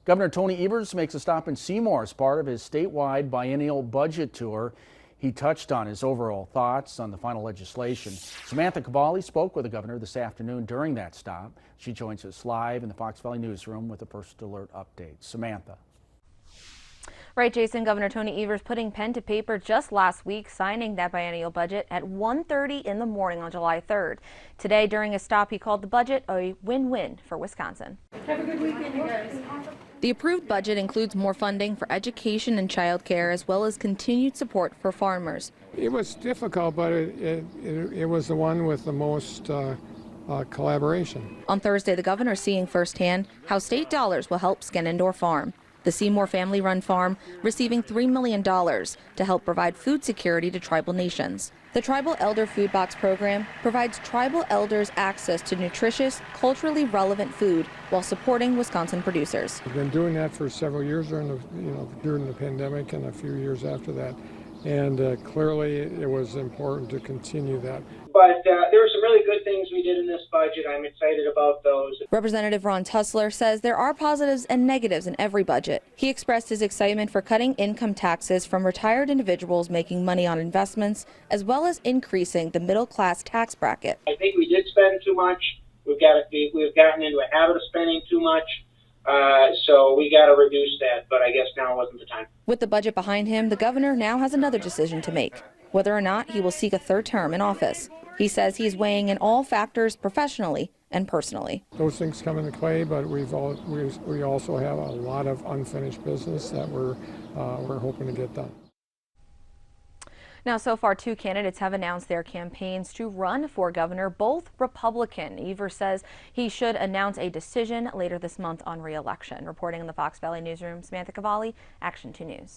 Governor Tony Evers makes a stop in Seymour as part of his statewide biennial budget tour. He touched on his overall thoughts on the final legislation. Samantha Cavalli spoke with the governor this afternoon during that stop. She joins us live in the Fox Valley newsroom with the First Alert update. Samantha. Right, Jason. Governor Tony Evers putting pen to paper just last week, signing that biennial budget at 1:30 in the morning on July 3rd. Today, during a stop, he called the budget a win-win for Wisconsin. Have a good weekend, you guys. The approved budget includes more funding for education and child care, as well as continued support for farmers. It was difficult, but it was the one with the most collaboration. On Thursday, the governor seeing firsthand how state dollars will help Shenandoah Farm. The Seymour family-run farm receiving $3 million to help provide food security to tribal nations. The Tribal Elder Food Box program provides tribal elders access to nutritious, culturally relevant food while supporting Wisconsin producers. We've been doing that for several years during the pandemic and a few years after that, and clearly it was important to continue that. But there were some really good things we did in this budget. I'm excited about those. Representative Ron Tussler says there are positives and negatives in every budget. He expressed his excitement for cutting income taxes from retired individuals making money on investments, as well as increasing the middle-class tax bracket. I think we did spend too much. We've gotten into a habit of spending too much. So we got to reduce that, but I guess now wasn't the time. With the budget behind him, the governor now has another decision to make, whether or not he will seek a third term in office. He says he's weighing in all factors professionally and personally. Those things come into play, but we also have a lot of unfinished business that we're hoping to get done. Now, so far, two candidates have announced their campaigns to run for governor, both Republican. Evers says he should announce a decision later this month on re-election. Reporting in the Fox Valley newsroom, Samantha Cavalli, Action 2 News.